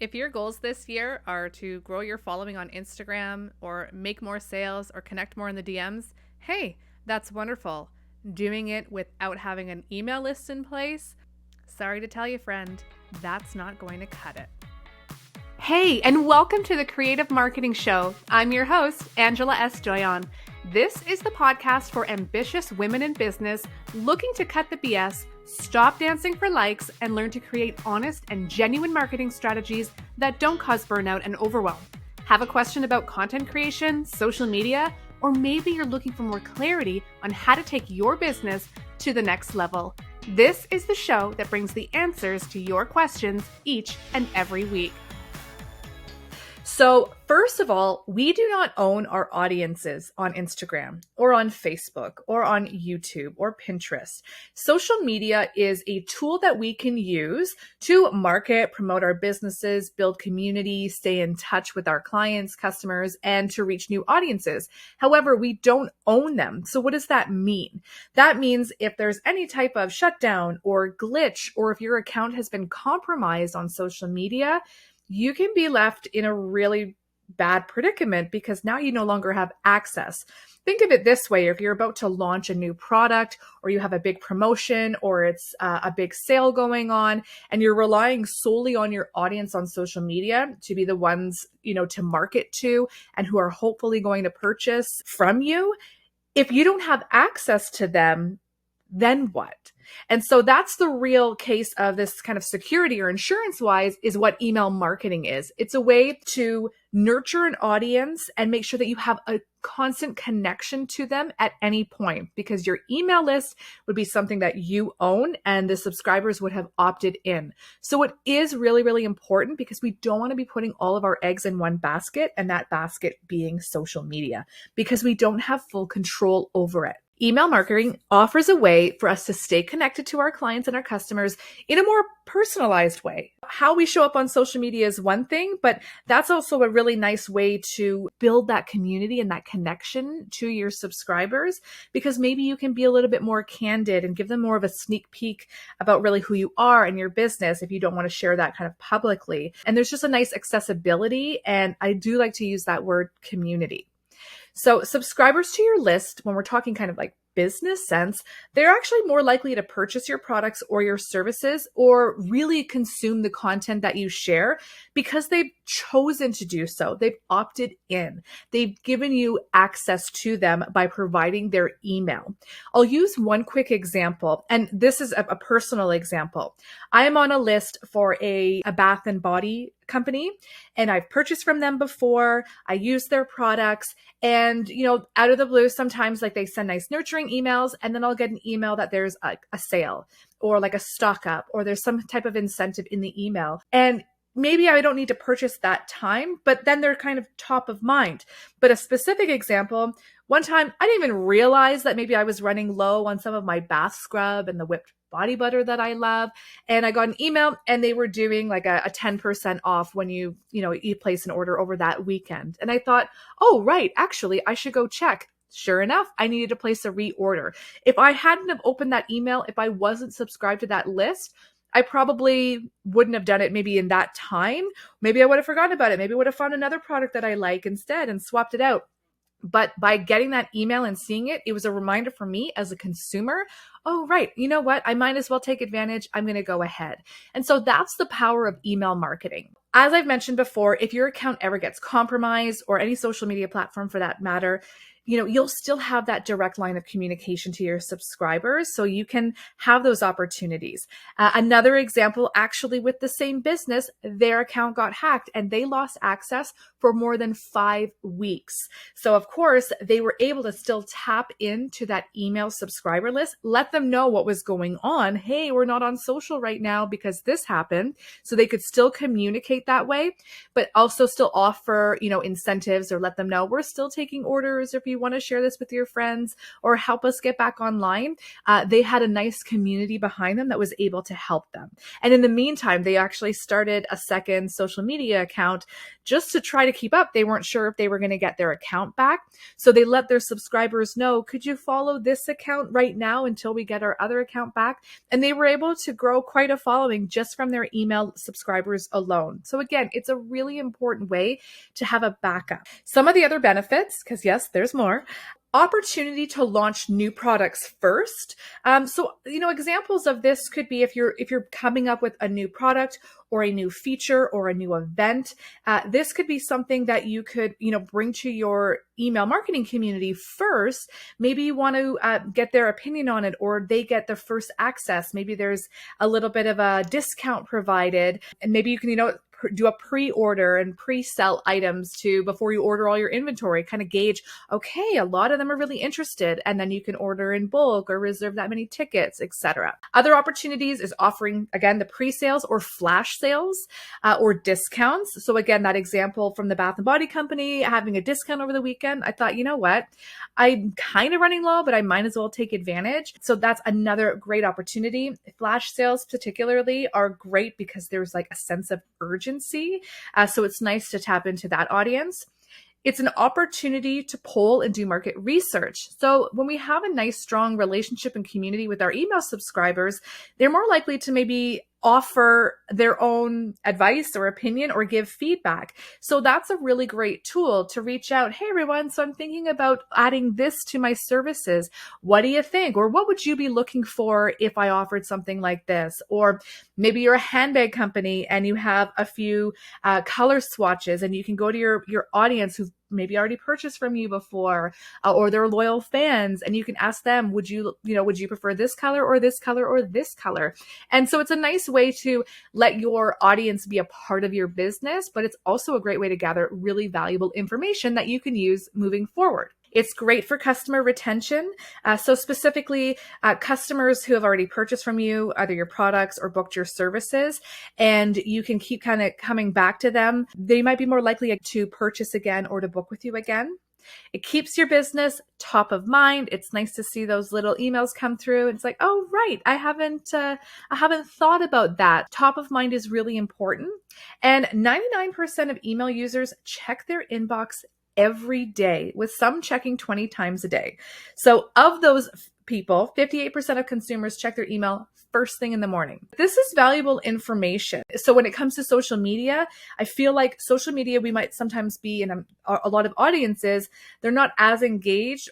If your goals this year are to grow your following on Instagram or make more sales or connect more in the DMs, hey, that's wonderful. Doing it without having an email list in place, sorry to tell you, friend, that's not going to cut it. Hey, and welcome to the Creative Marketing Show. I'm your host, Angela S. Doyon. This is the podcast for ambitious women in business looking to cut the BS, stop dancing for likes, and learn to create honest and genuine marketing strategies that don't cause burnout and overwhelm. Have a question about content creation, social media, or maybe you're looking for more clarity on how to take your business to the next level. This is the show that brings the answers to your questions each and every week. So first of all, we do not own our audiences on Instagram or on Facebook or on YouTube or Pinterest. Social media is a tool that we can use to market, promote our businesses, build community, stay in touch with our clients, customers, and to reach new audiences. However, we don't own them. So what does that mean? That means if there's any type of shutdown or glitch, or if your account has been compromised on social media, you can be left in a really bad predicament because now you no longer have access. Think of it this way. If you're about to launch a new product or you have a big promotion or it's a big sale going on and you're relying solely on your audience on social media to be the ones, to market to and who are hopefully going to purchase from you, if you don't have access to them, then what? And so that's the real case of this kind of security or insurance wise is what email marketing is. It's a way to nurture an audience and make sure that you have a constant connection to them at any point, because your email list would be something that you own and the subscribers would have opted in. So it is really, really important because we don't want to be putting all of our eggs in one basket, and that basket being social media, because we don't have full control over it. Email marketing offers a way for us to stay connected to our clients and our customers in a more personalized way. How we show up on social media is one thing, but that's also a really nice way to build that community and that connection to your subscribers, because maybe you can be a little bit more candid and give them more of a sneak peek about really who you are and your business if you don't want to share that kind of publicly. And there's just a nice accessibility, and I do like to use that word community. So subscribers to your list, when we're talking kind of like business sense, they're actually more likely to purchase your products or your services or really consume the content that you share because they've chosen to do so. They've opted in. They've given you access to them by providing their email. I'll use one quick example, and this is a personal example. I am on a list for a bath and body company, and I've purchased from them before. I use their products, and out of the blue, sometimes like they send nice nurturing emails, and then I'll get an email that there's a sale or like a stock up, or there's some type of incentive in the email. And maybe I don't need to purchase that time, but then they're kind of top of mind. But a specific example, one time I didn't even realize that maybe I was running low on some of my bath scrub and the whipped body butter that I love. And I got an email and they were doing like a 10% off when you place an order over that weekend. And I thought, oh, right, actually, I should go check. Sure enough, I needed to place a reorder. If I hadn't have opened that email, if I wasn't subscribed to that list, I probably wouldn't have done it maybe in that time. Maybe I would have forgotten about it. Maybe I would have found another product that I like instead and swapped it out. But by getting that email and seeing it, it was a reminder for me as a consumer, oh, right, you know what? I might as well take advantage. I'm going to go ahead. And so that's the power of email marketing. As I've mentioned before, if your account ever gets compromised, or any social media platform for that matter, you'll still have that direct line of communication to your subscribers, so you can have those opportunities. Another example, actually with the same business, their account got hacked and they lost access for more than 5 weeks. So of course, they were able to still tap into that email subscriber list, let them know what was going on. Hey, we're not on social right now because this happened. So they could still communicate that way, but also still offer, incentives, or let them know we're still taking orders if you you want to share this with your friends or help us get back online, they had a nice community behind them that was able to help them. And in the meantime, they actually started a second social media account just to try to keep up. They weren't sure if they were going to get their account back. So they let their subscribers know, could you follow this account right now until we get our other account back? And they were able to grow quite a following just from their email subscribers alone. So again, it's a really important way to have a backup. Some of the other benefits, because yes, there's more. Opportunity to launch new products first. Examples of this could be if you're coming up with a new product or a new feature or a new event. This could be something that you could, bring to your email marketing community first. Maybe you want to get their opinion on it, or they get the first access. Maybe there's a little bit of a discount provided, and maybe you can, do a pre-order and pre-sell items before you order all your inventory, kind of gauge, okay, a lot of them are really interested, and then you can order in bulk or reserve that many tickets, etc. Other opportunities is offering, again, the pre-sales or flash sales or discounts. So again, that example from the Bath and Body Company having a discount over the weekend, I thought, you know what, I'm kind of running low, but I might as well take advantage. So that's another great opportunity. Flash sales particularly are great because there's like a sense of urgency. So it's nice to tap into that audience. It's an opportunity to poll and do market research. So when we have a nice, strong relationship and community with our email subscribers, they're more likely to maybe offer their own advice or opinion or give feedback. So that's a really great tool to reach out. Hey, everyone, so I'm thinking about adding this to my services. What do you think? Or what would you be looking for if I offered something like this? Or maybe you're a handbag company and you have a few color swatches, and you can go to your audience who've maybe already purchased from you before, or they're loyal fans, and you can ask them, would you prefer this color or this color or this color? And so it's a nice way to let your audience be a part of your business, but it's also a great way to gather really valuable information that you can use moving forward. It's great for customer retention. So specifically, customers who have already purchased from you, either your products or booked your services, and you can keep kind of coming back to them. They might be more likely to purchase again or to book with you again. It keeps your business top of mind. It's nice to see those little emails come through. It's like, oh, right, I haven't thought about that. Top of mind is really important. And 99% of email users check their inbox every day, with some checking 20 times a day. So of those people, 58% of consumers check their email first thing in the morning. This is valuable information. So when it comes to social media, I feel like social media, we might sometimes be in a lot of audiences, they're not as engaged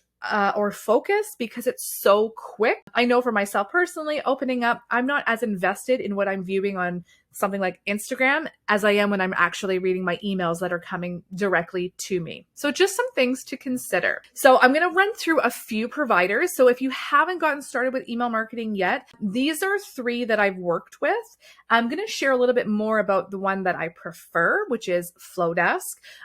or focused because it's so quick. I know for myself personally, opening up, I'm not as invested in what I'm viewing on something like Instagram as I am when I'm actually reading my emails that are coming directly to me. So just some things to consider. So I'm going to run through a few providers. So if you haven't gotten started with email marketing yet, these are 3 that I've worked with. I'm going to share a little bit more about the one that I prefer, which is Flowdesk.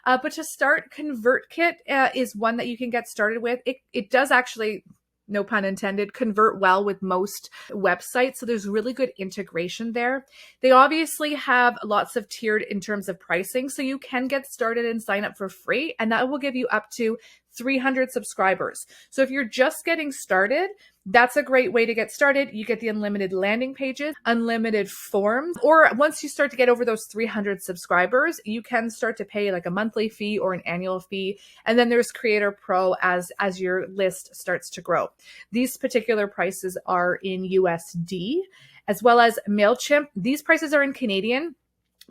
But to start, ConvertKit is one that you can get started with. It does actually, no pun intended, convert well with most websites. So there's really good integration there. They obviously have lots of tiered in terms of pricing. So you can get started and sign up for free, and that will give you up to 300 subscribers. So if you're just getting started, that's a great way to get started. You get the unlimited landing pages, unlimited forms, or once you start to get over those 300 subscribers, you can start to pay like a monthly fee or an annual fee. And then there's Creator Pro as your list starts to grow. These particular prices are in USD, as well as MailChimp. These prices are in Canadian.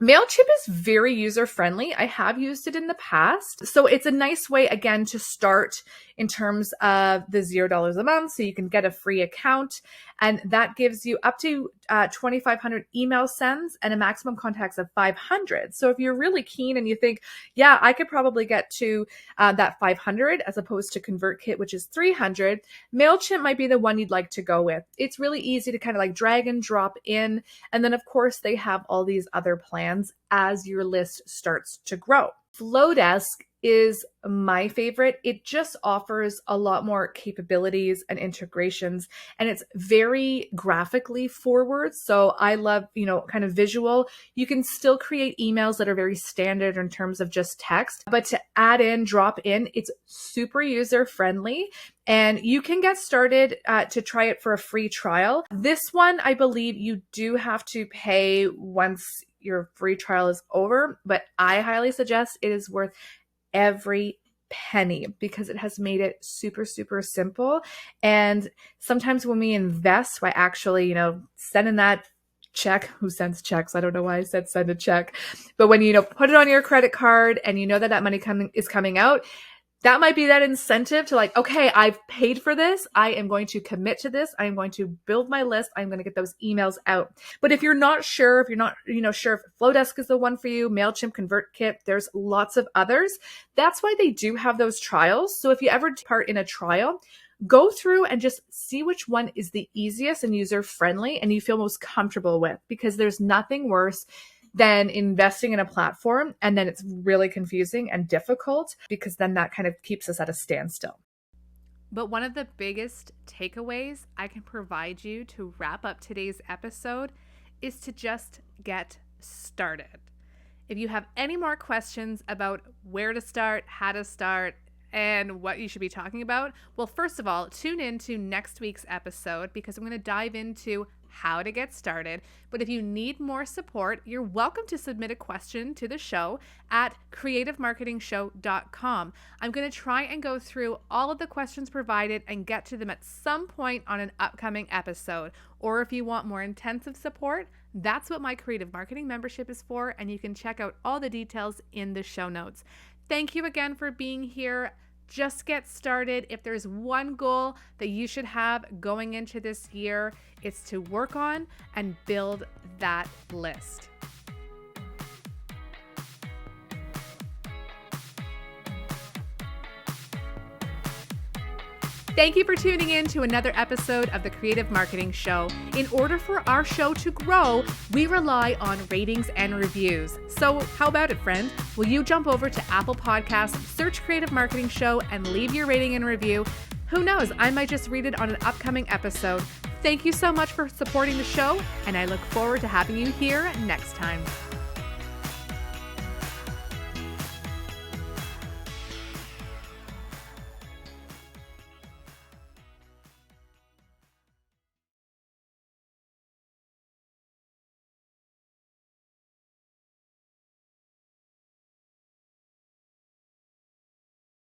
MailChimp is very user-friendly. I have used it in the past. So it's a nice way, again, to start in terms of the $0 a month. So you can get a free account, and that gives you up to 2,500 email sends and a maximum contacts of 500. So if you're really keen and you think, yeah, I could probably get to that 500 as opposed to ConvertKit, which is 300, MailChimp might be the one you'd like to go with. It's really easy to kind of like drag and drop in. And then, of course, they have all these other plans as your list starts to grow. Flowdesk is my favorite. It just offers a lot more capabilities and integrations, and it's very graphically forward. So I love, kind of visual. You can still create emails that are very standard in terms of just text, but to add in, drop in, it's super user friendly. And you can get started to try it for a free trial. This one, I believe you do have to pay once your free trial is over, but I highly suggest it is worth every penny because it has made it super, super simple. And sometimes when we invest by actually, sending that check, who sends checks? I don't know why I said send a check, but when you put it on your credit card and you know that money is coming out, that might be that incentive to like, okay, I've paid for this. I am going to commit to this. I am going to build my list. I'm going to get those emails out. But if you're not sure, if Flowdesk is the one for you, MailChimp, ConvertKit, there's lots of others. That's why they do have those trials. So if you ever take part in a trial, go through and just see which one is the easiest and user friendly and you feel most comfortable with, because there's nothing worse than investing in a platform and then it's really confusing and difficult, because then that kind of keeps us at a standstill. But one of the biggest takeaways I can provide you to wrap up today's episode is to just get started. If you have any more questions about where to start, how to start, and what you should be talking about, well, first of all, tune in to next week's episode because I'm going to dive into how to get started. But if you need more support, you're welcome to submit a question to the show at creativemarketingshow.com. I'm going to try and go through all of the questions provided and get to them at some point on an upcoming episode. Or if you want more intensive support, that's what my Creative Marketing membership is for, and you can check out all the details in the show notes. Thank you again for being here. Just get started. If there's one goal that you should have going into this year, it's to work on and build that list. Thank you for tuning in to another episode of the Creative Marketing Show. In order for our show to grow, we rely on ratings and reviews. So how about it, friend? Will you jump over to Apple Podcasts, search Creative Marketing Show, and leave your rating and review? Who knows, I might just read it on an upcoming episode. Thank you so much for supporting the show, and I look forward to having you here next time.